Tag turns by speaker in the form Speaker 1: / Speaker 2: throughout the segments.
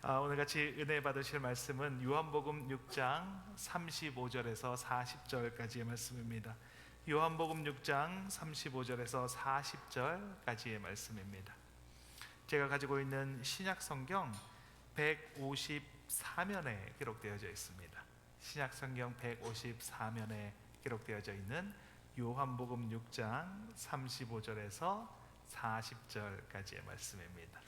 Speaker 1: 오늘 같이 은혜 받으실 말씀은 요한복음 6장 35절에서 40절까지의 말씀입니다. 요한복음 6장 35절에서 40절까지의 말씀입니다. 제가 가지고 있는 신약 성경 154면에 기록되어져 있습니다. 신약 성경 154면에 기록되어져 있는 요한복음 6장 35절에서 40절까지의 말씀입니다.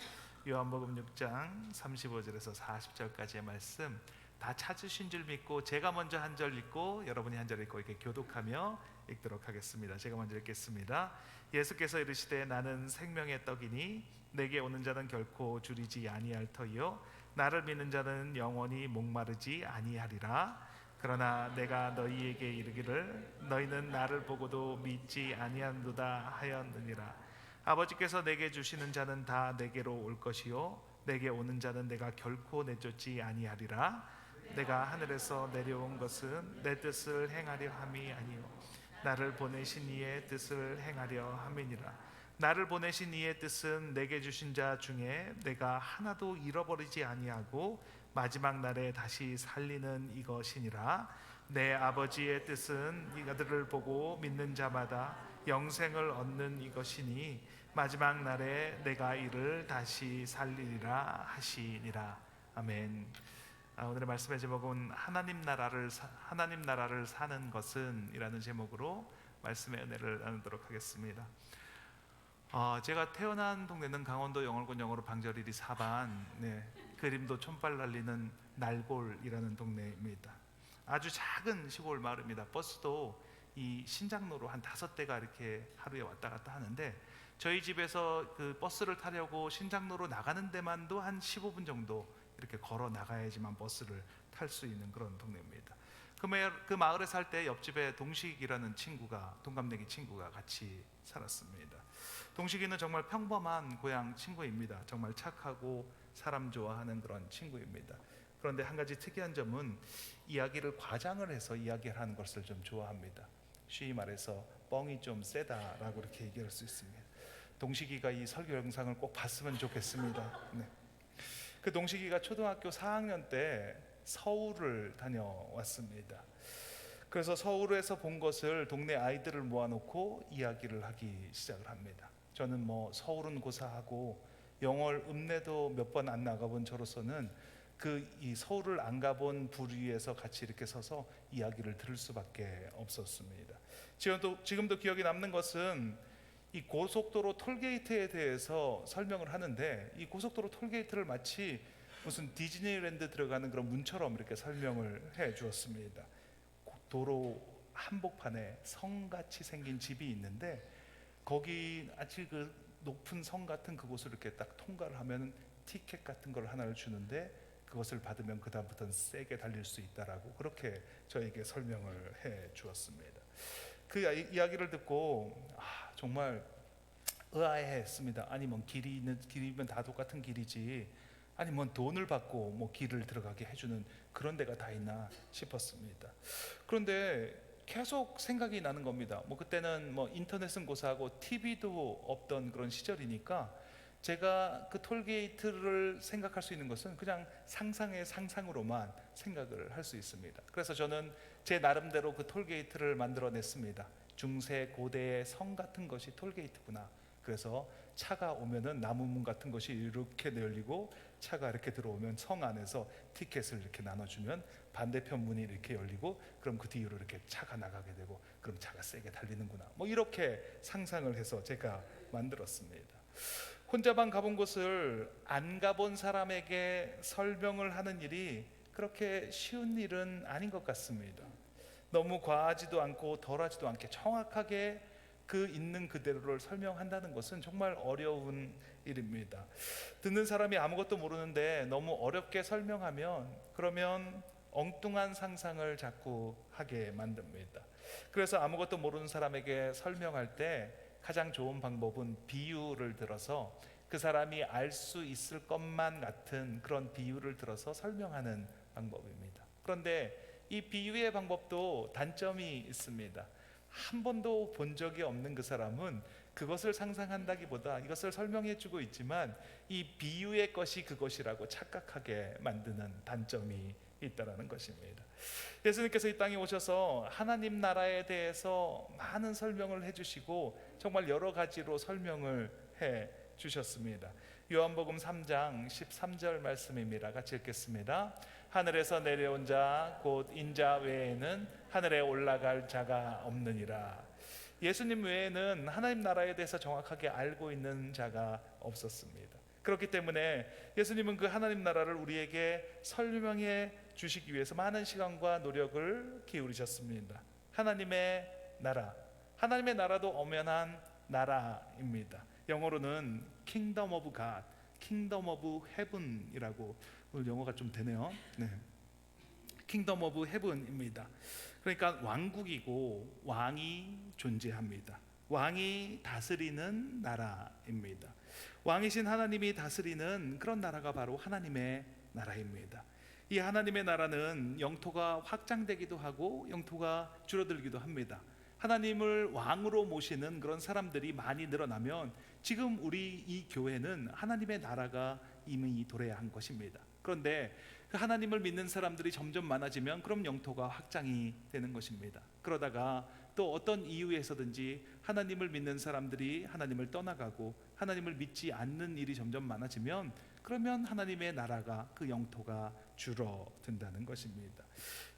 Speaker 1: 요한복음 6장 35절에서 40절까지의 말씀 다 찾으신 줄 믿고 제가 먼저 한 절 읽고 여러분이 한 절 읽고 이렇게 교독하며 읽도록 하겠습니다. 제가 먼저 읽겠습니다. 예수께서 이르시되 나는 생명의 떡이니 내게 오는 자는 결코 줄이지 아니할 터이요 나를 믿는 자는 영원히 목마르지 아니하리라. 그러나 내가 너희에게 이르기를 너희는 나를 보고도 믿지 아니하노다 하였느니라. 아버지께서 내게 주시는 자는 다 내게로 올 것이요 내게 오는 자는 내가 결코 내쫓지 아니하리라. 내가 하늘에서 내려온 것은 내 뜻을 행하려 함이 아니요 나를 보내신 이의 뜻을 행하려 함이니라. 나를 보내신 이의 뜻은 내게 주신 자 중에 내가 하나도 잃어버리지 아니하고 마지막 날에 다시 살리는 이것이니라. 내 아버지의 뜻은 이들을 보고 믿는 자마다 영생을 얻는 이것이니 마지막 날에 내가 이를 다시 살리리라 하시니라. 아멘. 오늘의 말씀의 제목은 하나님 나라를 사는 것은 이라는 제목으로 말씀의 은혜를 나누도록 하겠습니다. 제가 태어난 동네는 강원도 영월군 영어로 방절이리 사반, 그림도 촌발 날리는 날골이라는 동네입니다. 아주 작은 시골 마을입니다. 버스도 이 신장로로 한 5대가 이렇게 하루에 왔다 갔다 하는데 저희 집에서 그 버스를 타려고 신장로로 나가는 데만도 한 15분 정도 이렇게 걸어 나가야지만 버스를 탈 수 있는 그런 동네입니다. 그 마을에 살 때 옆집에 동식이라는 친구가, 동갑내기 친구가 같이 살았습니다. 동식이는 정말 평범한 고향 친구입니다. 정말 착하고 사람 좋아하는 그런 친구입니다. 그런데 한 가지 특이한 점은 이야기를 과장을 해서 이야기를 하는 것을 좀 좋아합니다. 쉬이 말해서 뻥이 좀 세다라고 이렇게 얘기할 수 있습니다. 동식이가 이 설교 영상을 꼭 봤으면 좋겠습니다. 그 동식이가 초등학교 4학년 때 서울을 다녀왔습니다. 그래서 서울에서 본 것을 동네 아이들을 모아놓고 이야기를 하기 시작을 합니다. 저는 서울은 고사하고 영월 읍내도 몇 번 안 나가본 저로서는 이 서울을 안 가본 부류에서 같이 이렇게 서서 이야기를 들을 수밖에 없었습니다. 지금도 기억에 남는 것은 이 고속도로 톨게이트에 대해서 설명을 하는데 이 고속도로 톨게이트를 마치 무슨 디즈니랜드 들어가는 그런 문처럼 이렇게 설명을 해 주었습니다. 도로 한복판에 성같이 생긴 집이 있는데 거기 아주 그 높은 성 같은 그곳을 이렇게 딱 통과를 하면 티켓 같은 걸 하나를 주는데 그것을 받으면 그 다음부터는 세게 달릴 수 있다라고 그렇게 저에게 설명을 해 주었습니다. 그 이야기를 듣고 정말 의아해했습니다. 아니 길이면 다 똑같은 길이지 아니 돈을 받고 길을 들어가게 해주는 그런 데가 다 있나 싶었습니다. 그런데 계속 생각이 나는 겁니다. 그때는 인터넷은 고사하고 TV도 없던 그런 시절이니까 제가 그 톨게이트를 생각할 수 있는 것은 그냥 상상의 상상으로만 생각을 할 수 있습니다. 그래서 저는 제 나름대로 그 톨게이트를 만들어냈습니다. 중세 고대의 성 같은 것이 톨게이트구나. 그래서 차가 오면은 나무문 같은 것이 이렇게 열리고 차가 이렇게 들어오면 성 안에서 티켓을 이렇게 나눠주면 반대편 문이 이렇게 열리고 그럼 그 뒤로 이렇게 차가 나가게 되고 그럼 차가 세게 달리는구나. 이렇게 상상을 해서 제가 만들었습니다. 혼자만 가본 곳을 안 가본 사람에게 설명을 하는 일이 그렇게 쉬운 일은 아닌 것 같습니다. 너무 과하지도 않고 덜하지도 않게 정확하게 그 있는 그대로를 설명한다는 것은 정말 어려운 일입니다. 듣는 사람이 아무것도 모르는데 너무 어렵게 설명하면 그러면 엉뚱한 상상을 자꾸 하게 만듭니다. 그래서 아무것도 모르는 사람에게 설명할 때 가장 좋은 방법은 비유를 들어서 그 사람이 알 수 있을 것만 같은 그런 비유를 들어서 설명하는 방법입니다. 그런데 이 비유의 방법도 단점이 있습니다. 한 번도 본 적이 없는 그 사람은 그것을 상상한다기보다 이것을 설명해 주고 있지만 이 비유의 것이 그것이라고 착각하게 만드는 단점이 있다라는 것입니다. 예수님께서 이 땅에 오셔서 하나님 나라에 대해서 많은 설명을 해주시고 정말 여러 가지로 설명을 해 주셨습니다. 요한복음 3장 13절 말씀입니다. 같이 읽겠습니다. 하늘에서 내려온 자 곧 인자 외에는 하늘에 올라갈 자가 없느니라. 예수님 외에는 하나님 나라에 대해서 정확하게 알고 있는 자가 없었습니다. 그렇기 때문에 예수님은 그 하나님 나라를 우리에게 설명해 주시기 위해서 많은 시간과 노력을 기울이셨습니다. 하나님의 나라, 하나님의 나라도 엄연한 나라입니다. 영어로는 Kingdom of God, Kingdom of Heaven이라고, 오늘 영어가 좀 되네요. 네. Kingdom of Heaven입니다. 그러니까 왕국이고 왕이 존재합니다. 왕이 다스리는 나라입니다. 왕이신 하나님이 다스리는 그런 나라가 바로 하나님의 나라입니다. 이 하나님의 나라는 영토가 확장되기도 하고 영토가 줄어들기도 합니다. 하나님을 왕으로 모시는 그런 사람들이 많이 늘어나면 지금 우리 이 교회는 하나님의 나라가 이미 도래한 것입니다. 그런데 그 하나님을 믿는 사람들이 점점 많아지면 그럼 영토가 확장이 되는 것입니다. 그러다가 또 어떤 이유에서든지 하나님을 믿는 사람들이 하나님을 떠나가고 하나님을 믿지 않는 일이 점점 많아지면 그러면 하나님의 나라가, 그 영토가 줄어든다는 것입니다.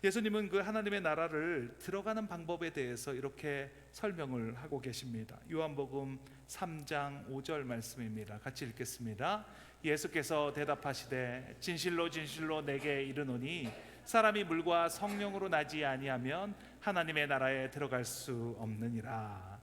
Speaker 1: 예수님은 그 하나님의 나라를 들어가는 방법에 대해서 이렇게 설명을 하고 계십니다. 요한복음 3장 5절 말씀입니다. 같이 읽겠습니다. 예수께서 대답하시되 진실로 진실로 내게 이르노니 사람이 물과 성령으로 나지 아니하면 하나님의 나라에 들어갈 수 없느니라.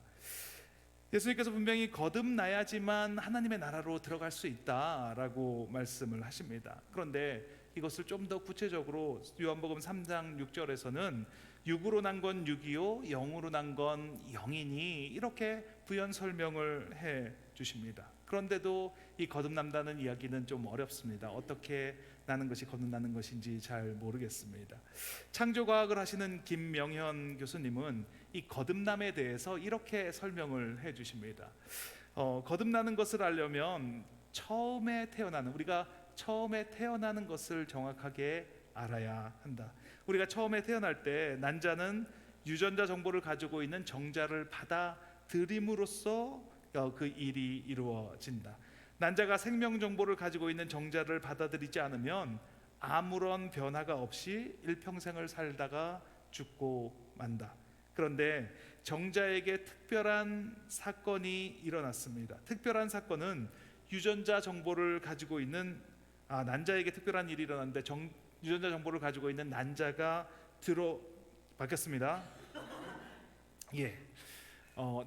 Speaker 1: 예수님께서 분명히 거듭나야지만 하나님의 나라로 들어갈 수 있다라고 말씀을 하십니다. 그런데 이것을 좀 더 구체적으로 요한복음 3장 6절에서는 육으로 난 건 육이요 영으로 난 건 영이니 이렇게 부연 설명을 해 주십니다. 그런데도 이 거듭난다는 이야기는 좀 어렵습니다. 어떻게 나는 것이 거듭나는 것인지 잘 모르겠습니다. 창조과학을 하시는 김명현 교수님은 이 거듭남에 대해서 이렇게 설명을 해 주십니다. 거듭나는 것을 알려면 우리가 처음에 태어나는 것을 정확하게 알아야 한다. 우리가 처음에 태어날 때 난자는 유전자 정보를 가지고 있는 정자를 받아들임으로써 그 일이 이루어진다. 난자가 생명 정보를 가지고 있는 정자를 받아들이지 않으면 아무런 변화가 없이 일평생을 살다가 죽고 만다. 그런데 정자에게 특별한 사건이 일어났습니다. 특별한 사건은 유전자 정보를 가지고 있는 난자에게 특별한 일이 일어났는데 유전자 정보를 가지고 있는 난자가 바뀌었습니다.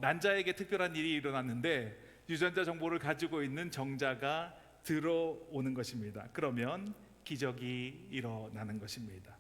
Speaker 1: 난자에게 특별한 일이 일어났는데 유전자 정보를 가지고 있는 정자가 들어오는 것입니다. 그러면 기적이 일어나는 것입니다.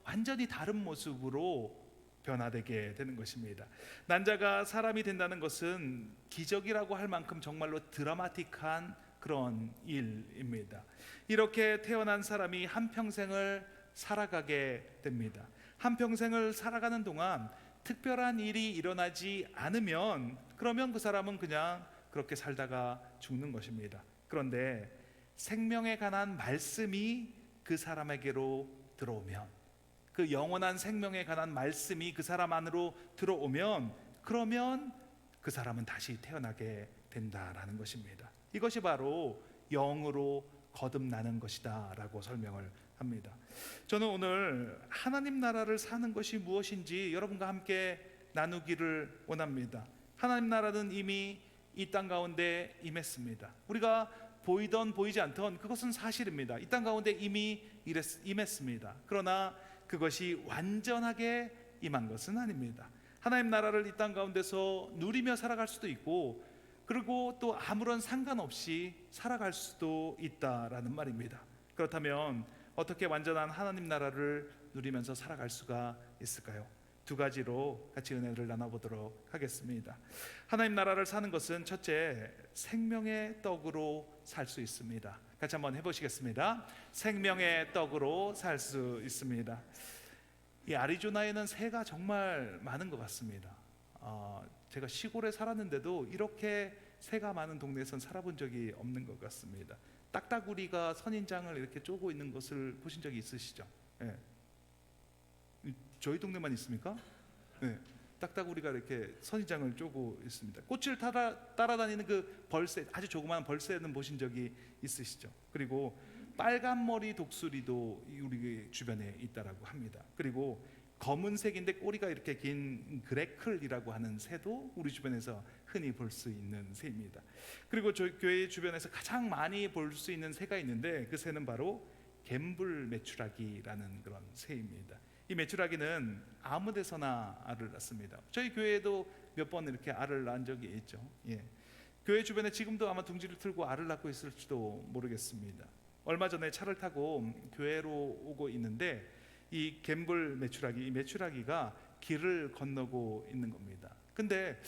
Speaker 1: 완전히 다른 모습으로 변화되게 되는 것입니다. 난자가 사람이 된다는 것은 기적이라고 할 만큼 정말로 드라마틱한 그런 일입니다. 이렇게 태어난 사람이 한평생을 살아가게 됩니다. 한평생을 살아가는 동안 특별한 일이 일어나지 않으면 그러면 그 사람은 그냥 그렇게 살다가 죽는 것입니다. 그런데 생명에 관한 말씀이 그 사람에게로 들어오면, 그 영원한 생명에 관한 말씀이 그 사람 안으로 들어오면 그러면 그 사람은 다시 태어나게 된다라는 것입니다. 이것이 바로 영으로 거듭나는 것이다 라고 설명을 합니다. 저는 오늘 하나님 나라를 사는 것이 무엇인지 여러분과 함께 나누기를 원합니다. 하나님 나라는 이미 이 땅 가운데 임했습니다. 우리가 보이던 보이지 않던 그것은 사실입니다. 이 땅 가운데 이미 임했습니다. 그러나 그것이 완전하게 임한 것은 아닙니다. 하나님 나라를 이 땅 가운데서 누리며 살아갈 수도 있고, 그리고 또 아무런 상관없이 살아갈 수도 있다라는 말입니다. 그렇다면 어떻게 완전한 하나님 나라를 누리면서 살아갈 수가 있을까요? 두 가지로 같이 은혜를 나눠보도록 하겠습니다. 하나님 나라를 사는 것은 첫째, 생명의 떡으로 살 수 있습니다. 같이 한번 해보시겠습니다. 생명의 떡으로 살 수 있습니다. 이 아리조나에는 새가 정말 많은 것 같습니다. 제가 시골에 살았는데도 이렇게 새가 많은 동네에선 살아본 적이 없는 것 같습니다. 딱따구리가 선인장을 이렇게 쪼고 있는 것을 보신 적이 있으시죠? 예. 저희 동네만 있습니까? 네. 딱따구리가 이렇게 선인장을 쪼고 있습니다. 꽃을 따라다니는 그 벌새, 아주 조그마한 벌새는 보신 적이 있으시죠? 그리고 빨간머리 독수리도 우리 주변에 있다라고 합니다. 그리고 검은색인데 꼬리가 이렇게 긴 그레클이라고 하는 새도 우리 주변에서 흔히 볼 수 있는 새입니다. 그리고 저희 교회 주변에서 가장 많이 볼 수 있는 새가 있는데 그 새는 바로 갬불 메추라기라는 그런 새입니다. 이 메추라기는 아무 데서나 알을 낳습니다. 저희 교회에도 몇 번 이렇게 알을 낳은 적이 있죠. 예. 교회 주변에 지금도 아마 둥지를 틀고 알을 낳고 있을지도 모르겠습니다. 얼마 전에 차를 타고 교회로 오고 있는데 이 갬불 메추라기, 이 메추라기가 길을 건너고 있는 겁니다. 근데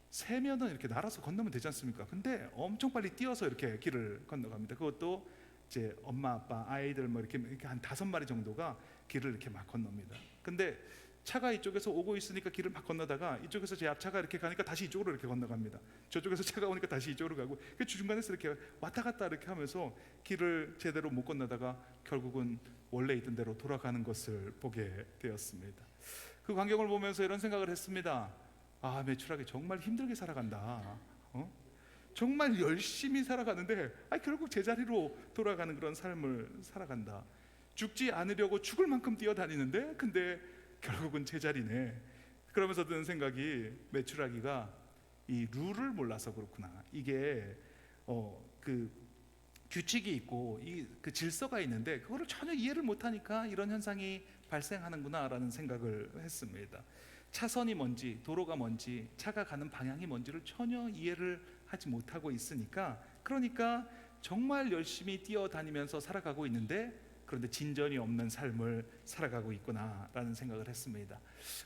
Speaker 1: 새면은 이렇게 날아서 건너면 되지 않습니까? 근데 엄청 빨리 뛰어서 이렇게 길을 건너갑니다. 그것도 이제 엄마, 아빠, 아이들 뭐 이렇게 한 5마리 정도가 길을 이렇게 막 건넙니다. 근데 차가 이쪽에서 오고 있으니까 길을 막 건너다가 이쪽에서 제 앞차가 이렇게 가니까 다시 이쪽으로 이렇게 건너갑니다. 저쪽에서 차가 오니까 다시 이쪽으로 가고 그 중간에서 이렇게 왔다 갔다 이렇게 하면서 길을 제대로 못 건너다가 결국은 원래 있던 대로 돌아가는 것을 보게 되었습니다. 그 광경을 보면서 이런 생각을 했습니다. 메추라기 정말 힘들게 살아간다. 정말 열심히 살아가는데 결국 제자리로 돌아가는 그런 삶을 살아간다. 죽지 않으려고 죽을 만큼 뛰어다니는데 근데 결국은 제자리네. 그러면서 드는 생각이 메추라기가 이 룰을 몰라서 그렇구나. 이게 그 규칙이 있고 그 질서가 있는데 그거를 전혀 이해를 못하니까 이런 현상이 발생하는구나라는 생각을 했습니다. 차선이 뭔지, 도로가 뭔지, 차가 가는 방향이 뭔지를 전혀 이해를 하지 못하고 있으니까, 그러니까 정말 열심히 뛰어다니면서 살아가고 있는데 그런데 진전이 없는 삶을 살아가고 있구나라는 생각을 했습니다.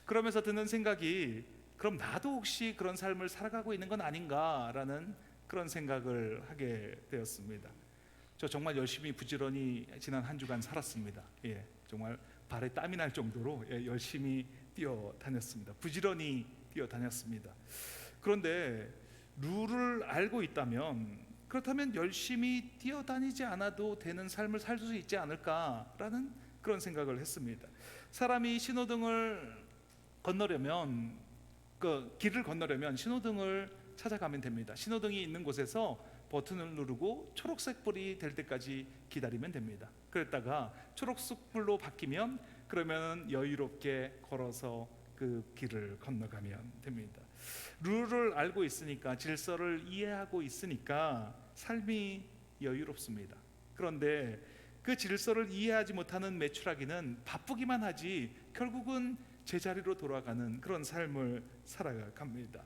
Speaker 1: 그러면서 드는 생각이, 그럼 나도 혹시 그런 삶을 살아가고 있는 건 아닌가라는 그런 생각을 하게 되었습니다. 저 정말 열심히 부지런히 지난 한 주간 살았습니다. 정말 발에 땀이 날 정도로 열심히 뛰어다녔습니다. 부지런히 뛰어다녔습니다. 그런데 룰을 알고 있다면, 그렇다면 열심히 뛰어다니지 않아도 되는 삶을 살 수 있지 않을까라는 그런 생각을 했습니다. 사람이 신호등을 건너려면, 그 길을 건너려면 신호등을 찾아가면 됩니다. 신호등이 있는 곳에서 버튼을 누르고 초록색 불이 될 때까지 기다리면 됩니다. 그랬다가 초록색 불로 바뀌면 그러면 여유롭게 걸어서 그 길을 건너가면 됩니다. 룰을 알고 있으니까, 질서를 이해하고 있으니까 삶이 여유롭습니다. 그런데 그 질서를 이해하지 못하는 메추라기는 바쁘기만 하지 결국은 제자리로 돌아가는 그런 삶을 살아갑니다.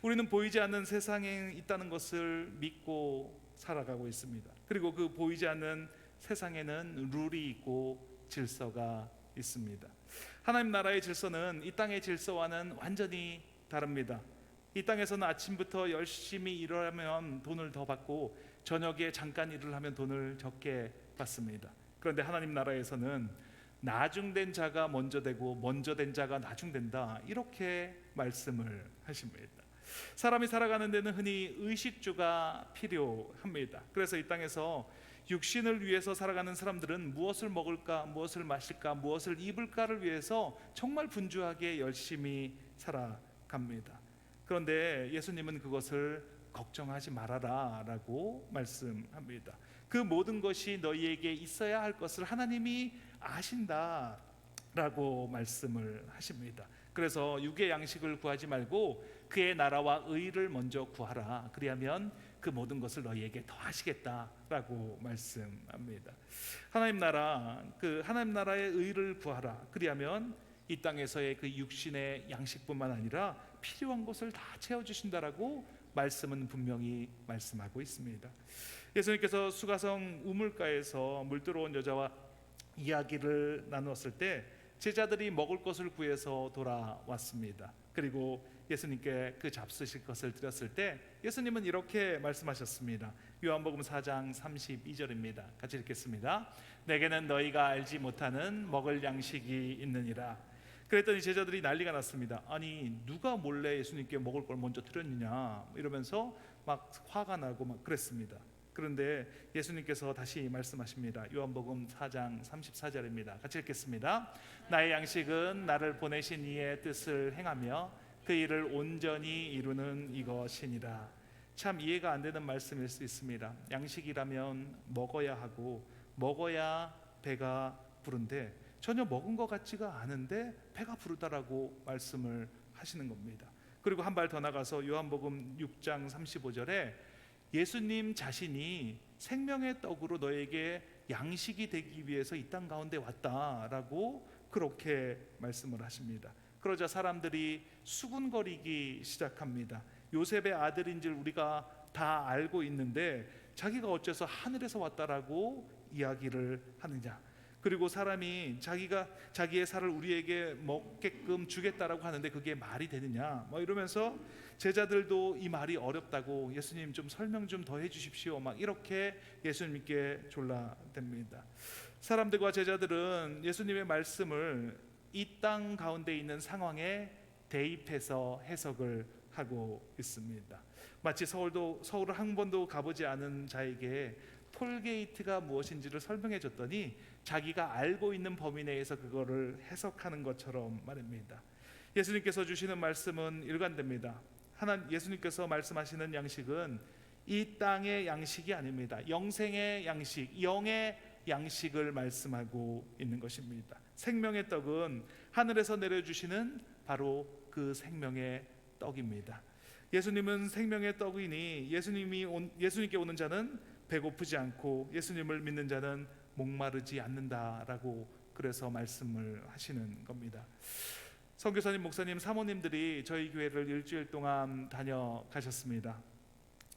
Speaker 1: 우리는 보이지 않는 세상에 있다는 것을 믿고 살아가고 있습니다. 그리고 그 보이지 않는 세상에는 룰이 있고 질서가 있습니다. 하나님 나라의 질서는 이 땅의 질서와는 완전히 다릅니다. 이 땅에서는 아침부터 열심히 일하면 돈을 더 받고 저녁에 잠깐 일을 하면 돈을 적게 받습니다. 그런데 하나님 나라에서는 나중된 자가 먼저 되고 먼저 된 자가 나중된다, 이렇게 말씀을 하십니다. 사람이 살아가는 데는 흔히 의식주가 필요합니다. 그래서 이 땅에서 육신을 위해서 살아가는 사람들은 무엇을 먹을까, 무엇을 마실까, 무엇을 입을까를 위해서 정말 분주하게 열심히 살아갑니다. 그런데 예수님은 그것을 걱정하지 말아라 라고 말씀합니다. 그 모든 것이 너희에게 있어야 할 것을 하나님이 아신다 라고 말씀을 하십니다. 그래서 육의 양식을 구하지 말고 그의 나라와 의를 먼저 구하라. 그리하면 그 모든 것을 너희에게 더하시겠다라고 말씀합니다. 하나님 나라의 의를 구하라. 그리하면 이 땅에서의 그 육신의 양식뿐만 아니라 필요한 것을 다 채워주신다라고 말씀은 분명히 말씀하고 있습니다. 예수님께서 수가성 우물가에서 물 들어온 여자와 이야기를 나누었을 때 제자들이 먹을 것을 구해서 돌아왔습니다. 그리고 예수님께 그 잡수실 것을 드렸을 때 예수님은 이렇게 말씀하셨습니다. 요한복음 4장 32절입니다. 같이 읽겠습니다. 내게는 너희가 알지 못하는 먹을 양식이 있느니라. 그랬더니 제자들이 난리가 났습니다. 아니 누가 몰래 예수님께 먹을 걸 먼저 드렸느냐 이러면서 막 화가 나고 막 그랬습니다. 그런데 예수님께서 다시 말씀하십니다. 요한복음 4장 34절입니다. 같이 읽겠습니다. 나의 양식은 나를 보내신 이의 뜻을 행하며 그 일을 온전히 이루는 이것이니라. 참 이해가 안 되는 말씀일 수 있습니다. 양식이라면 먹어야 하고 먹어야 배가 부른데 전혀 먹은 것 같지가 않은데 배가 부르다라고 말씀을 하시는 겁니다. 그리고 한 발 더 나가서 요한복음 6장 35절에 예수님 자신이 생명의 떡으로 너에게 양식이 되기 위해서 이 땅 가운데 왔다라고 그렇게 말씀을 하십니다. 그러자 사람들이 수군거리기 시작합니다. 요셉의 아들인 줄 우리가 다 알고 있는데 자기가 어째서 하늘에서 왔다라고 이야기를 하느냐. 그리고 사람이 자기의 살을 우리에게 먹게끔 주겠다라고 하는데 그게 말이 되느냐 뭐 이러면서 제자들도 이 말이 어렵다고 예수님 좀 설명 좀 더 해주십시오 막 이렇게 예수님께 졸라댑니다. 사람들과 제자들은 예수님의 말씀을 이 땅 가운데 있는 상황에 대입해서 해석을 하고 있습니다. 마치 서울을 한 번도 가보지 않은 자에게 톨게이트가 무엇인지를 설명해 줬더니 자기가 알고 있는 범위 내에서 그거를 해석하는 것처럼 말입니다. 예수님께서 주시는 말씀은 일관됩니다. 예수님께서 말씀하시는 양식은 이 땅의 양식이 아닙니다. 영생의 양식, 영의 양식을 말씀하고 있는 것입니다. 생명의 떡은 하늘에서 내려주시는 바로 그 생명의 떡입니다. 예수님은 생명의 떡이니 예수님께 오는 자는 배고프지 않고 예수님을 믿는 자는 목마르지 않는다라고 그래서 말씀을 하시는 겁니다. 선교사님, 목사님, 사모님들이 저희 교회를 일주일 동안 다녀가셨습니다.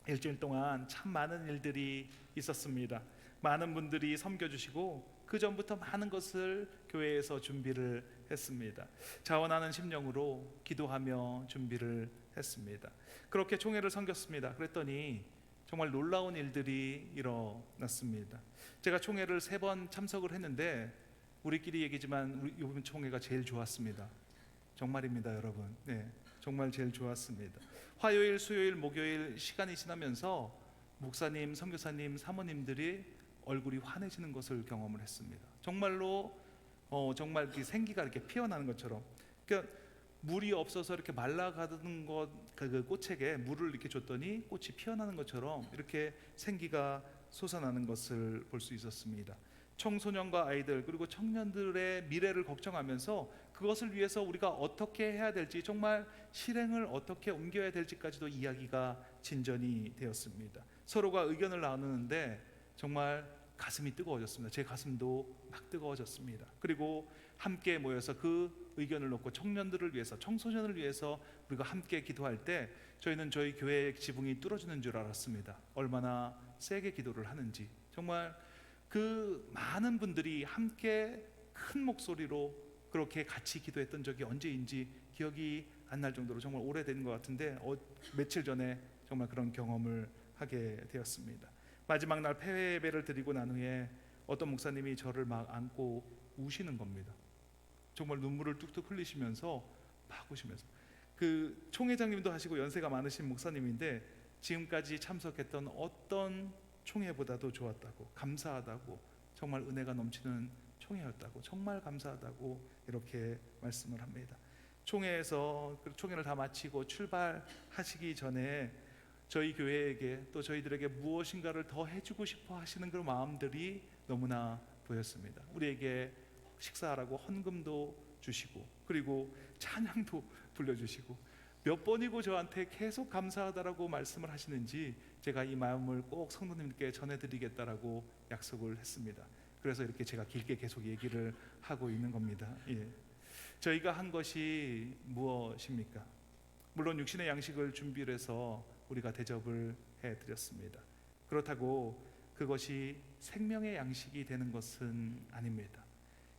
Speaker 1: 일주일 동안 참 많은 일들이 있었습니다. 많은 분들이 섬겨주시고 그 전부터 많은 것을 교회에서 준비를 했습니다. 자원하는 심령으로 기도하며 준비를 했습니다. 그렇게 총회를 섬겼습니다. 그랬더니 정말 놀라운 일들이 일어났습니다. 제가 총회를 3번 참석을 했는데 우리끼리 얘기지만 이번 총회가 제일 좋았습니다. 정말입니다, 여러분. 네, 정말 제일 좋았습니다. 화요일, 수요일, 목요일 시간이 지나면서 목사님, 선교사님, 사모님들이 얼굴이 환해지는 것을 경험을 했습니다. 정말로 정말 생기가 이렇게 피어나는 것처럼. 그러니까 물이 없어서 이렇게 말라가는 그 꽃에게 물을 이렇게 줬더니 꽃이 피어나는 것처럼 이렇게 생기가 솟아나는 것을 볼 수 있었습니다. 청소년과 아이들 그리고 청년들의 미래를 걱정하면서 그것을 위해서 우리가 어떻게 해야 될지, 정말 실행을 어떻게 옮겨야 될지까지도 이야기가 진전이 되었습니다. 서로가 의견을 나누는데 정말 가슴이 뜨거워졌습니다. 제 가슴도 막 뜨거워졌습니다. 그리고 함께 모여서 그 의견을 놓고 청년들을 위해서, 청소년을 위해서 우리가 함께 기도할 때 저희는 저희 교회의 지붕이 뚫어지는 줄 알았습니다. 얼마나 세게 기도를 하는지. 정말 그 많은 분들이 함께 큰 목소리로 그렇게 같이 기도했던 적이 언제인지 기억이 안 날 정도로 정말 오래된 것 같은데 며칠 전에 정말 그런 경험을 하게 되었습니다. 마지막 날 폐회 예배를 드리고 난 후에 어떤 목사님이 저를 막 안고 우시는 겁니다. 정말 눈물을 뚝뚝 흘리시면서 막 우시면서, 그 총회장님도 하시고 연세가 많으신 목사님인데 지금까지 참석했던 어떤 총회보다도 좋았다고, 감사하다고, 정말 은혜가 넘치는 총회였다고, 정말 감사하다고 이렇게 말씀을 합니다. 총회를 다 마치고 출발하시기 전에 저희 교회에게 또 저희들에게 무엇인가를 더 해주고 싶어 하시는 그런 마음들이 너무나 보였습니다. 우리에게 식사하라고 헌금도 주시고 그리고 찬양도 불러주시고 몇 번이고 저한테 계속 감사하다라고 말씀을 하시는지 제가 이 마음을 꼭 성도님께 전해드리겠다라고 약속을 했습니다. 그래서 이렇게 제가 길게 계속 얘기를 하고 있는 겁니다. 저희가 한 것이 무엇입니까? 물론 육신의 양식을 준비를 해서 우리가 대접을 해드렸습니다. 그렇다고 그것이 생명의 양식이 되는 것은 아닙니다.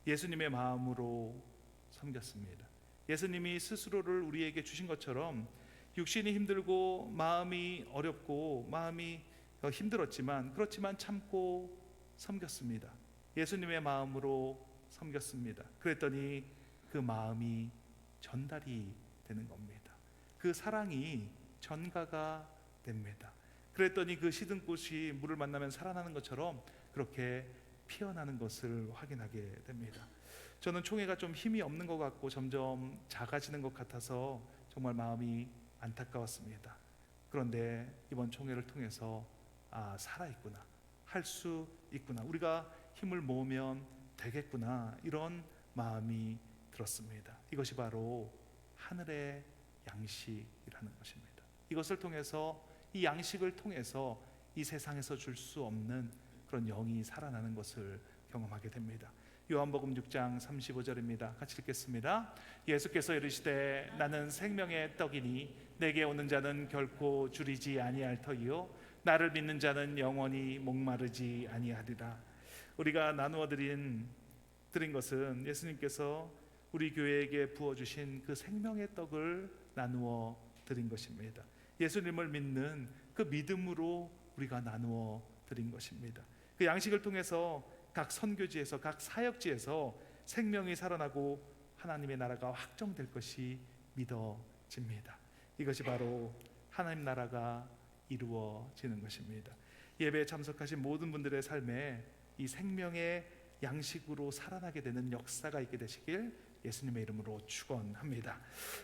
Speaker 1: 예수님의 마음으로 섬겼습니다. 예수님이 스스로를 우리에게 주신 것처럼 육신이 힘들고 마음이 어렵고 마음이 힘들었지만 그렇지만 참고 섬겼습니다. 예수님의 마음으로 섬겼습니다. 그랬더니 그 그 마음이 전달이 되는 겁니다. 그 사랑이 전가가 됩니다. 그랬더니 그 시든 꽃이 물을 만나면 살아나는 것처럼 그렇게 피어나는 것을 확인하게 됩니다. 저는 총회가 좀 힘이 없는 것 같고 점점 작아지는 것 같아서 정말 마음이 안타까웠습니다. 그런데 이번 총회를 통해서 살아있구나, 할 수 있구나, 우리가 힘을 모으면 되겠구나, 이런 마음이 들었습니다. 이것이 바로 하늘의 양식이라는 것입니다. 이것을 통해서, 이 양식을 통해서 이 세상에서 줄 수 없는 그런 영이 살아나는 것을 경험하게 됩니다. 요한복음 6장 35절입니다. 같이 읽겠습니다. 예수께서 이르시되 나는 생명의 떡이니 내게 오는 자는 결코 줄이지 아니할 터이요 나를 믿는 자는 영원히 목마르지 아니하리라. 우리가 나누어 드린 것은 예수님께서 우리 교회에게 부어주신 그 생명의 떡을 나누어 드린 것입니다. 예수님을 믿는 그 믿음으로 우리가 나누어 드린 것입니다. 그 양식을 통해서 각 선교지에서, 각 사역지에서 생명이 살아나고 하나님의 나라가 확정될 것이 믿어집니다. 이것이 바로 하나님 나라가 이루어지는 것입니다. 예배에 참석하신 모든 분들의 삶에 이 생명의 양식으로 살아나게 되는 역사가 있게 되시길 예수님의 이름으로 축원합니다.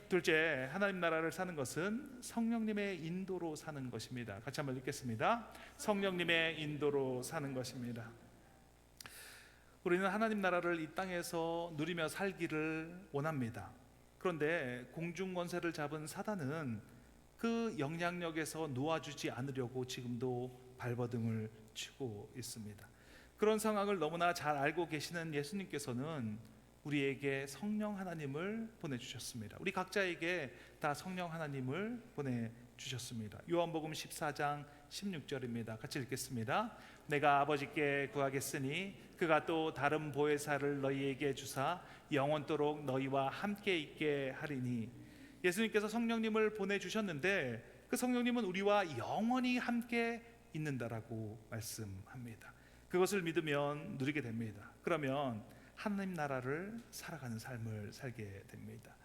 Speaker 1: 둘째, 하나님 나라를 사는 것은 성령님의 인도로 사는 것입니다. 같이 한번 읽겠습니다. 성령님의 인도로 사는 것입니다. 우리는 하나님 나라를 이 땅에서 누리며 살기를 원합니다. 그런데 공중 권세를 잡은 사단은 그 영향력에서 놓아주지 않으려고 지금도 발버둥을 치고 있습니다. 그런 상황을 너무나 잘 알고 계시는 예수님께서는 우리에게 성령 하나님을 보내주셨습니다. 우리 각자에게 다 성령 하나님을 보내주셨습니다. 요한복음 14장 16절입니다. 같이 읽겠습니다. 내가 아버지께 구하겠으니 그가 또 다른 보혜사를 너희에게 주사 영원토록 너희와 함께 있게 하리니. 예수님께서 성령님을 보내주셨는데 그 성령님은 우리와 영원히 함께 있는다라고 말씀합니다. 그것을 믿으면 누리게 됩니다. 그러면 하나님 나라를 살아가는 삶을 살게 됩니다.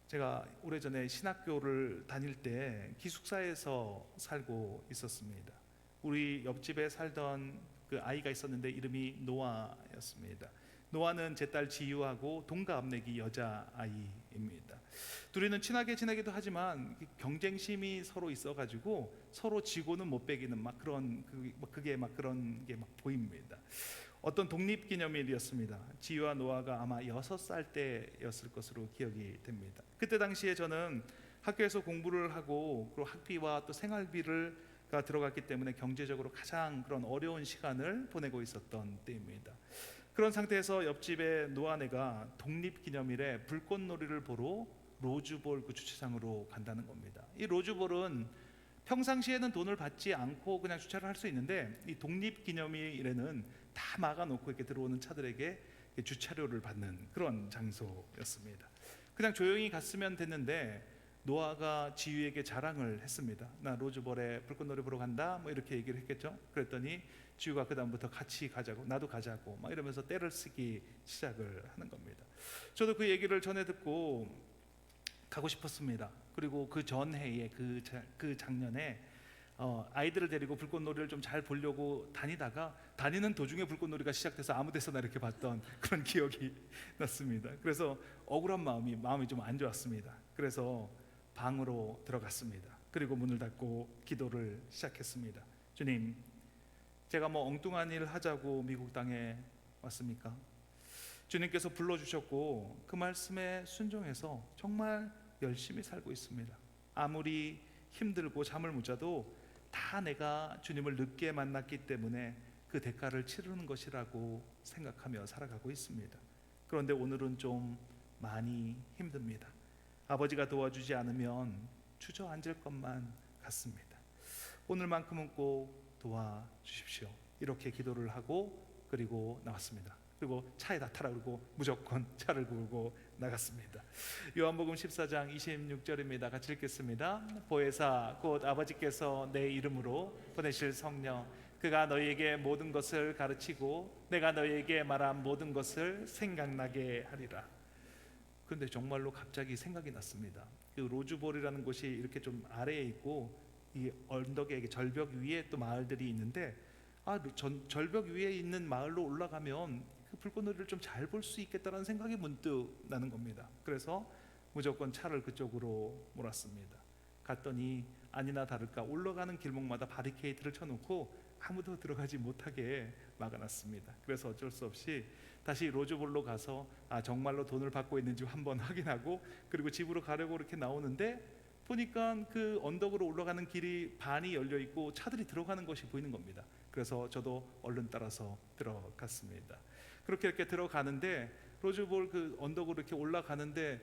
Speaker 1: 제가 오래전에 신학교를 다닐 때 기숙사에서 살고 있었습니다. 우리 옆집에 살던 그 아이가 있었는데 이름이 노아였습니다. 노아는 제 딸 지유하고 동갑내기 여자아이입니다. 둘이는 친하게 지내기도 하지만 경쟁심이 서로 있어가지고 서로 지고는 못 빼기는 막 그런 그런 게 막 보입니다. 어떤 독립기념일이었습니다. 지유와 노아가 아마 6살 때였을 것으로 기억이 됩니다. 그때 당시에 저는 학교에서 공부를 하고 그리고 학비와 또 생활비가 들어갔기 때문에 경제적으로 가장 그런 어려운 시간을 보내고 있었던 때입니다. 그런 상태에서 옆집의 노아네가 독립기념일에 불꽃놀이를 보러 로즈볼 그 주차장으로 간다는 겁니다. 이 로즈볼은 평상시에는 돈을 받지 않고 그냥 주차를 할 수 있는데 이 독립기념일에는 다 막아놓고 이렇게 들어오는 차들에게 주차료를 받는 그런 장소였습니다. 그냥 조용히 갔으면 됐는데 노아가 지유에게 자랑을 했습니다. 나 로즈볼에 불꽃놀이 보러 간다 뭐 이렇게 얘기를 했겠죠. 그랬더니 지유가 그 다음부터 같이 가자고, 나도 가자고 막 이러면서 떼를 쓰기 시작을 하는 겁니다. 저도 그 얘기를 전해 듣고 가고 싶었습니다. 그리고 그 전해에 그 작년에 아이들을 데리고 불꽃놀이를 좀 잘 보려고 다니다가 다니는 도중에 불꽃놀이가 시작돼서 아무 데서나 이렇게 봤던 그런 기억이 났습니다. 그래서 억울한 마음이 좀 안 좋았습니다. 그래서 방으로 들어갔습니다. 그리고 문을 닫고 기도를 시작했습니다. 주님, 제가 뭐 엉뚱한 일 하자고 미국 땅에 왔습니까? 주님께서 불러주셨고 그 말씀에 순종해서 정말 열심히 살고 있습니다. 아무리 힘들고 잠을 못 자도 다 내가 주님을 늦게 만났기 때문에 그 대가를 치르는 것이라고 생각하며 살아가고 있습니다. 그런데 오늘은 좀 많이 힘듭니다. 아버지가 도와주지 않으면 주저앉을 것만 같습니다. 오늘만큼은 꼭 도와주십시오. 이렇게 기도를 하고 그리고 나왔습니다. 그리고 차에다 타라 그러고 무조건 차를 몰고 나갔습니다. 요한복음 14장 26절입니다. 같이 읽겠습니다. 보혜사 곧 아버지께서 내 이름으로 보내실 성령 그가 너희에게 모든 것을 가르치고 내가 너희에게 말한 모든 것을 생각나게 하리라. 그런데 정말로 갑자기 생각이 났습니다. 그 로즈볼이라는 곳이 이렇게 좀 아래에 있고 이 언덕에 절벽 위에 또 마을들이 있는데, 절벽 위에 있는 마을로 올라가면 그 불꽃놀이를 좀 잘 볼 수 있겠다라는 생각이 문득 나는 겁니다. 그래서 무조건 차를 그쪽으로 몰았습니다. 갔더니 아니나 다를까 올라가는 길목마다 바리케이트를 쳐놓고 아무도 들어가지 못하게 막아놨습니다. 그래서 어쩔 수 없이 다시 로즈볼로 가서 정말로 돈을 받고 있는지 한번 확인하고, 그리고 집으로 가려고 이렇게 나오는데 보니까 그 언덕으로 올라가는 길이 반이 열려 있고 차들이 들어가는 것이 보이는 겁니다. 그래서 저도 얼른 따라서 들어갔습니다. 그렇게 이렇게 들어가는데 로즈볼 그 언덕으로 이렇게 올라가는데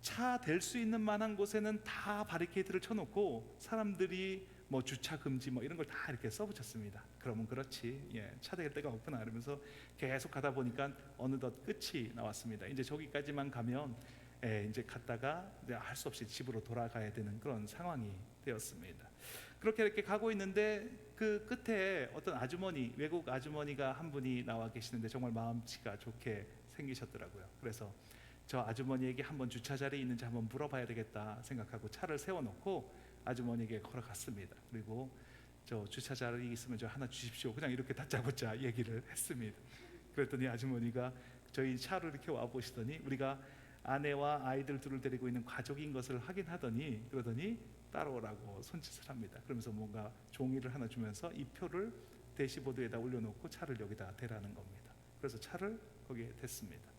Speaker 1: 차 댈 수 있는 만한 곳에는 다 바리케이트를 쳐놓고 사람들이 뭐 주차 금지 뭐 이런 걸 다 이렇게 써붙였습니다. 그러면 그렇지, 차 댈 데가 없구나 이러면서 계속 가다 보니까 어느덧 끝이 나왔습니다. 이제 저기까지만 가면 이제 갔다가 할 수 없이 집으로 돌아가야 되는 그런 상황이 되었습니다. 그렇게 이렇게 가고 있는데 그 끝에 어떤 아주머니, 외국 아주머니가 한 분이 나와 계시는데 정말 마음씨가 좋게 생기셨더라고요. 그래서 저 아주머니에게 한번 주차 자리 있는지 한번 물어봐야 되겠다 생각하고 차를 세워놓고 아주머니에게 걸어갔습니다. 그리고 저 주차 자리 있으면 저 하나 주십시오, 그냥 이렇게 다짜고짜 얘기를 했습니다. 그랬더니 아주머니가 저희 차를 이렇게 와 보시더니 우리가 아내와 아이들 둘을 데리고 있는 가족인 것을 확인하더니 그러더니 따라오라고 손짓을 합니다. 그러면서 뭔가 종이를 하나 주면서 이 표를 대시보드에다 올려놓고 차를 여기다 대라는 겁니다. 그래서 차를 거기에 댔습니다.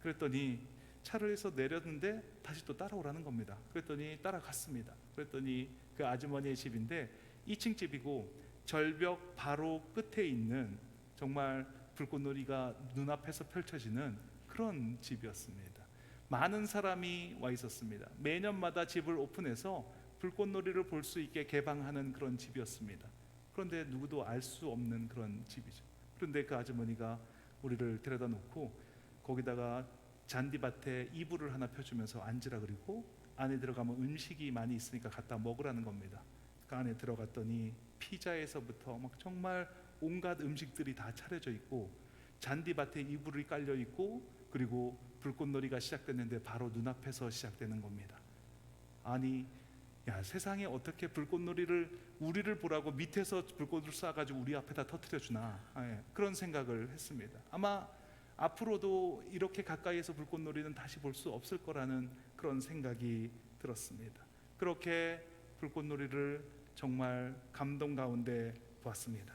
Speaker 1: 그랬더니 차를에서 내렸는데 다시 또 따라오라는 겁니다. 그랬더니 따라갔습니다. 그랬더니 그 아주머니의 집인데 2층 집이고 절벽 바로 끝에 있는 정말 불꽃놀이가 눈앞에서 펼쳐지는 그런 집이었습니다. 많은 사람이 와 있었습니다. 매년마다 집을 오픈해서 불꽃놀이를 볼 수 있게 개방하는 그런 집이었습니다. 그런데 누구도 알 수 없는 그런 집이죠. 그런데 그 아주머니가 우리를 데려다 놓고 거기다가 잔디밭에 이불을 하나 펴주면서 앉으라 그리고 안에 들어가면 음식이 많이 있으니까 갖다 먹으라는 겁니다. 그 안에 들어갔더니 피자에서부터 막 정말 온갖 음식들이 다 차려져 있고 잔디밭에 이불이 깔려 있고 그리고 불꽃놀이가 시작됐는데 바로 눈앞에서 시작되는 겁니다. 아니, 세상에 어떻게 불꽃놀이를 우리를 보라고 밑에서 불꽃을 쏴가지고 우리 앞에다 터뜨려 주나, 그런 생각을 했습니다. 아마 앞으로도 이렇게 가까이에서 불꽃놀이는 다시 볼 수 없을 거라는 그런 생각이 들었습니다. 그렇게 불꽃놀이를 정말 감동 가운데 보았습니다.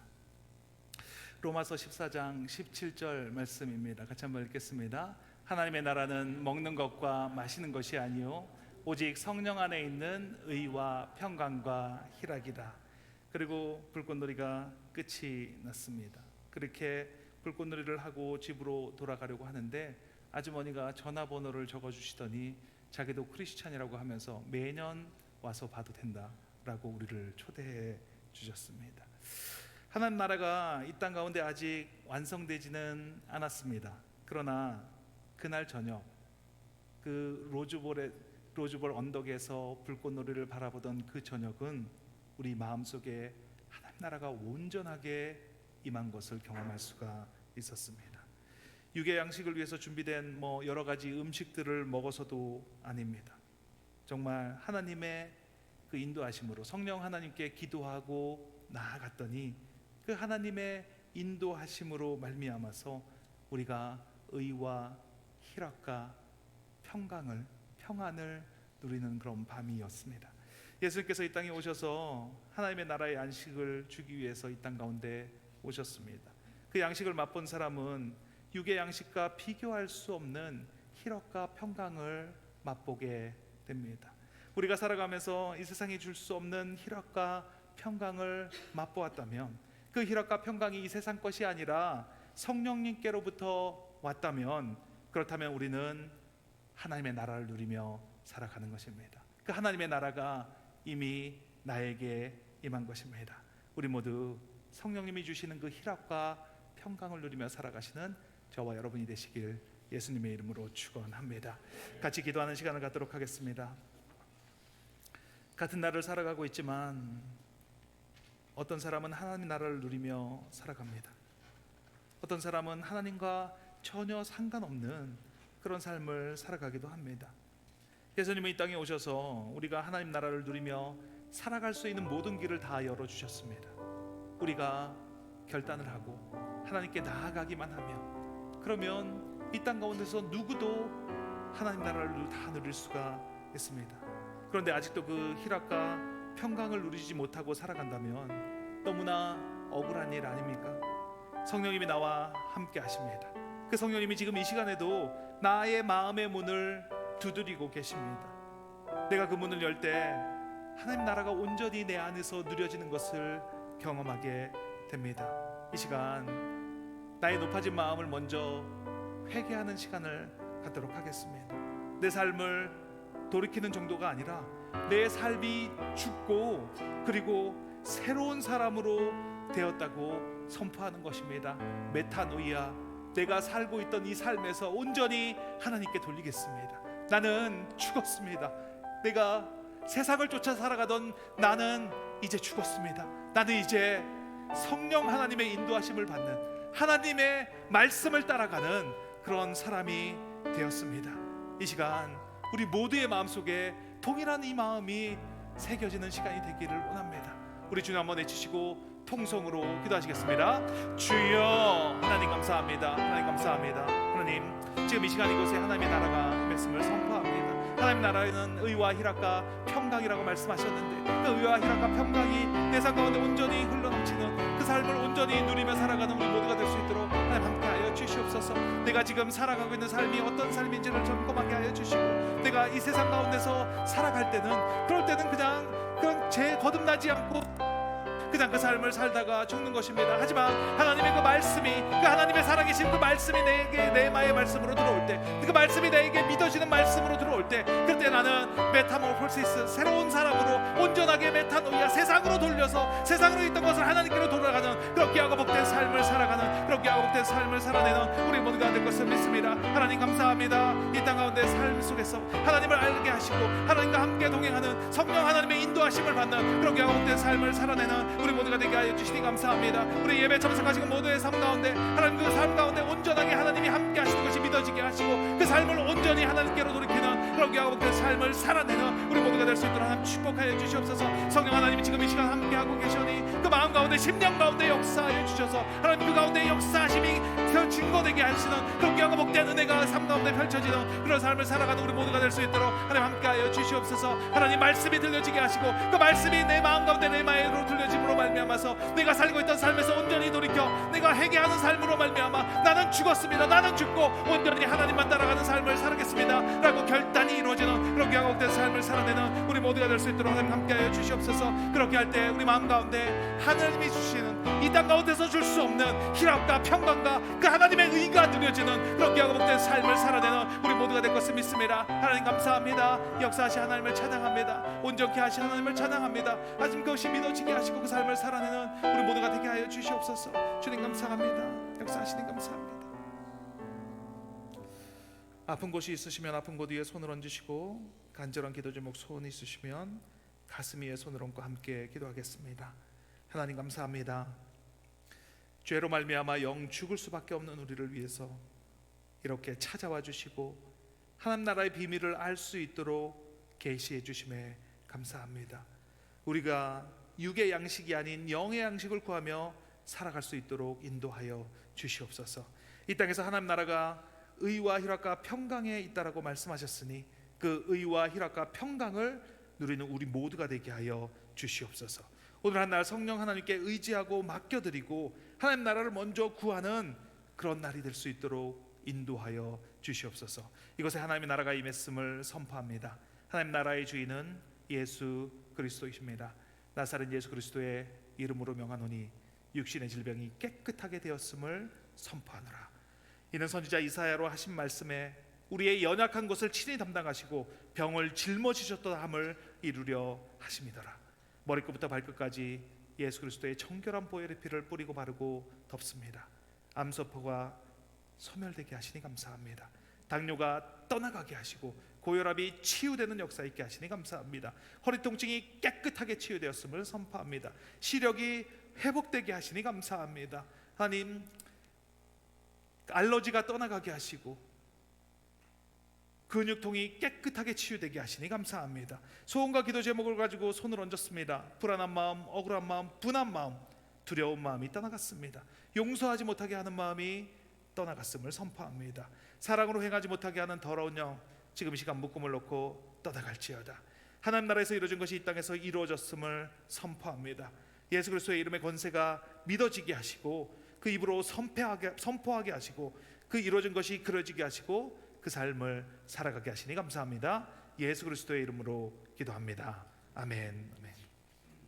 Speaker 1: 로마서 14장 17절 말씀입니다. 같이 한번 읽겠습니다. 하나님의 나라는 먹는 것과 마시는 것이 아니요 오직 성령 안에 있는 의와 평강과 희락이라. 그리고 불꽃놀이가 끝이 났습니다. 그렇게 불꽃놀이를 하고 집으로 돌아가려고 하는데 아주머니가 전화번호를 적어주시더니 자기도 크리스찬이라고 하면서 매년 와서 봐도 된다라고 우리를 초대해 주셨습니다. 하나님 나라가 이 땅 가운데 아직 완성되지는 않았습니다. 그러나 그날 저녁 그 로즈볼 언덕에서 불꽃놀이를 바라보던 그 저녁은 우리 마음속에 하나님 나라가 온전하게 임한 것을 경험할 수가 있었습니다. 육의 양식을 위해서 준비된 여러 가지 음식들을 먹어서도 아닙니다. 정말 하나님의 그 인도하심으로 성령 하나님께 기도하고 나아갔더니 그 하나님의 인도하심으로 말미암아서 우리가 의와 희락과 평안을 누리는 그런 밤이었습니다. 예수님께서 이 땅에 오셔서 하나님의 나라의 안식을 주기 위해서 이 땅 가운데 오셨습니다. 그 양식을 맛본 사람은 육의 양식과 비교할 수 없는 희락과 평강을 맛보게 됩니다. 우리가 살아가면서 이 세상이 줄 수 없는 희락과 평강을 맛보았다면, 그 희락과 평강이 이 세상 것이 아니라 성령님께로부터 왔다면, 그렇다면 우리는 하나님의 나라를 누리며 살아가는 것입니다. 그 하나님의 나라가 이미 나에게 임한 것입니다. 우리 모두 성령님이 주시는 그 희락과 평강을 누리며 살아가시는 저와 여러분이 되시길 예수님의 이름으로 축원합니다. 같이 기도하는 시간을 갖도록 하겠습니다. 같은 날을 살아가고 있지만 어떤 사람은 하나님 나라를 누리며 살아갑니다. 어떤 사람은 하나님과 전혀 상관없는 그런 삶을 살아가기도 합니다. 예수님은 이 땅에 오셔서 우리가 하나님 나라를 누리며 살아갈 수 있는 모든 길을 다 열어주셨습니다. 우리가 결단을 하고 하나님께 나아가기만 하면, 그러면 이 땅 가운데서 누구도 하나님 나라를 다 누릴 수가 있습니다. 그런데 아직도 그 희락과 평강을 누리지 못하고 살아간다면 너무나 억울한 일 아닙니까? 성령님이 나와 함께 하십니다. 그 성령님이 지금 이 시간에도 나의 마음의 문을 두드리고 계십니다. 내가 그 문을 열 때 하나님 나라가 온전히 내 안에서 누려지는 것을 경험하게 됩니다. 이 시간 나의 높아진 마음을 먼저 회개하는 시간을 갖도록 하겠습니다. 내 삶을 돌이키는 정도가 아니라 내 삶이 죽고 그리고 새로운 사람으로 되었다고 선포하는 것입니다. 메타노이아, 내가 살고 있던 이 삶에서 온전히 하나님께 돌리겠습니다. 나는 죽었습니다. 내가 세상을 쫓아 살아가던 나는 이제 죽었습니다. 나는 이제 성령 하나님의 인도하심을 받는, 하나님의 말씀을 따라가는 그런 사람이 되었습니다. 이 시간 우리 모두의 마음속에 동일한 이 마음이 새겨지는 시간이 되기를 원합니다. 우리 주님 한번 외치시고 통성으로 기도하시겠습니다. 주여, 하나님 감사합니다. 하나님 감사합니다. 하나님, 지금 이 시간 이곳에 하나님의 나라가 임했음을 선포합니다. 하나님 나라에는 의와 희락과 평강이라고 말씀하셨는데, 그 의와 희락과 평강이 내 삶 가운데 온전히 흘러넘치는 그 삶을 온전히 누리며 살아가는 우리 모두가 될 수 있도록 하나님 함께하여 주시옵소서. 내가 지금 살아가고 있는 삶이 어떤 삶인지를 점검하게 하여 주시고, 내가 이 세상 가운데서 살아갈 때는, 그럴 때는 그냥 죄 거듭나지 않고 그냥 그 삶을 살다가 죽는 것입니다. 하지만 하나님의 그 말씀이, 그 하나님의 살아계신 그 말씀이 내게, 내 마의 말씀으로 들어올 때, 그 말씀이 내게 믿어지는 말씀으로 들어올 때, 그때 나는 메타모르포시스, 새로운 사람으로 온전하게 메타노이아, 세상으로 돌려서 세상으로 있던 것을 하나님께로 돌아가는 그런 귀하고 복된 삶을 살아가는, 그런 귀하고 복된 삶을 살아내는 우리 모두가 될 것을 믿습니다. 하나님 감사합니다. 이 땅 가운데 삶 속에서 하나님을 알게 하시고 하나님과 함께 동행하는 성령 하나님의 인도하심을 받는 그런 귀하고 복된 삶을 살아내는 우리 모두가 되게 하여 주시니 감사합니다. 우리 예배 참석하시고 모두의 삶 가운데 하나님 그 삶 가운데 온전하게 하나님이 함께 하시는 것이 믿어지게 하시고, 그 삶을 온전히 하나님께로 돌이키는 그런 귀하고 복된 삶을 살아내는 우리 모두가 될 수 있도록 하나님 축복하여 주시옵소서. 성령 하나님이 지금 이 시간 함께 하고 계시니 그 마음 가운데, 심령 가운데 역사하여 주셔서 하나님 그 가운데 역사하심이 증거되게 하시는 그런 귀하고 복된 은혜가 삶 가운데 펼쳐지는 그런 삶을 살아가는 우리 모두가 될 수 있도록 하나님 함께하여 주시옵소서. 하나님 말씀이 들려지게 하시고, 그 말씀이 내 마음 가운데 내 마음으로 들려짐으로 말미암아서 내가 살고 있던 삶에서 온전히 돌이켜 내가 회개하는 삶으로 말미암아 나는 죽었습니다, 나는 죽고 온전히 하나님만 따라가는 삶을 살겠습니다 라고 결단이 이루어지는 그런 귀하고 복된 삶을 살아내는 우리 모두가 될 수 있도록 하나님 함께하여 주시옵소서. 그렇게 할 때 우리 마음 가운데 하나님이 주시는 이 땅 가운데서 줄 수 없는 희락과 평강과 그 하나님의 의가 누려지는 그런 귀하고 복된 삶을 살아내는 우리 모두가 될 것을 믿습니다. 하나님 감사합니다. 역사하신 하나님을 찬양합니다. 온전케 하신 하나님을 찬양합니다. 하나님 그것이 믿어지게 하시고 그 삶을 살아내는 우리 모두가 되게 하여 주시옵소서. 주님 감사합니다. 역사하시니 감사합니다. 아픈 곳이 있으시면 아픈 곳 위에 손을 얹으시고, 간절한 기도 제목 소원이 있으시면 가슴 위에 손을 얹고 함께 기도하겠습니다. 하나님 감사합니다. 죄로 말미암아 영 죽을 수밖에 없는 우리를 위해서 이렇게 찾아와 주시고 하나님 나라의 비밀을 알 수 있도록 계시해 주심에 감사합니다. 우리가 육의 양식이 아닌 영의 양식을 구하며 살아갈 수 있도록 인도하여 주시옵소서. 이 땅에서 하나님 나라가 의와 희락과 평강에 있다라고 말씀하셨으니 그 의와 희락과 평강을 누리는 우리 모두가 되게 하여 주시옵소서. 오늘 한 날 성령 하나님께 의지하고 맡겨드리고 하나님 나라를 먼저 구하는 그런 날이 될 수 있도록 인도하여 주시옵소서. 이곳에 하나님의 나라가 임했음을 선포합니다. 하나님 나라의 주인은 예수 그리스도이십니다. 나사렛 예수 그리스도의 이름으로 명하노니 육신의 질병이 깨끗하게 되었음을 선포하노라. 이는 선지자 이사야로 하신 말씀에 우리의 연약한 것을 친히 담당하시고 병을 짊어지셨던 함을 이루려 하심이더라. 머리끝부터 발끝까지 예수 그리스도의 정결한 보혈의 피를 뿌리고 바르고 덮습니다. 암세포가 소멸되게 하시니 감사합니다. 당뇨가 떠나가게 하시고 고혈압이 치유되는 역사 있게 하시니 감사합니다. 허리 통증이 깨끗하게 치유되었음을 선포합니다. 시력이 회복되게 하시니 감사합니다. 하나님, 알러지가 떠나가게 하시고 근육통이 깨끗하게 치유되게 하시니 감사합니다. 소원과 기도 제목을 가지고 손을 얹었습니다. 불안한 마음, 억울한 마음, 분한 마음, 두려운 마음이 떠나갔습니다. 용서하지 못하게 하는 마음이 떠나갔음을 선포합니다. 사랑으로 행하지 못하게 하는 더러운 영, 지금 이 시간 묶음을 놓고 떠나갈지어다. 하나님 나라에서 이루어진 것이 이 땅에서 이루어졌음을 선포합니다. 예수 그리스도의 이름의 권세가 믿어지게 하시고 그 입으로 선포하게 하시고 그 이루어진 것이 그려지게 하시고 그 삶을 살아가게 하시니 감사합니다. 예수 그리스도의 이름으로 기도합니다. 아멘.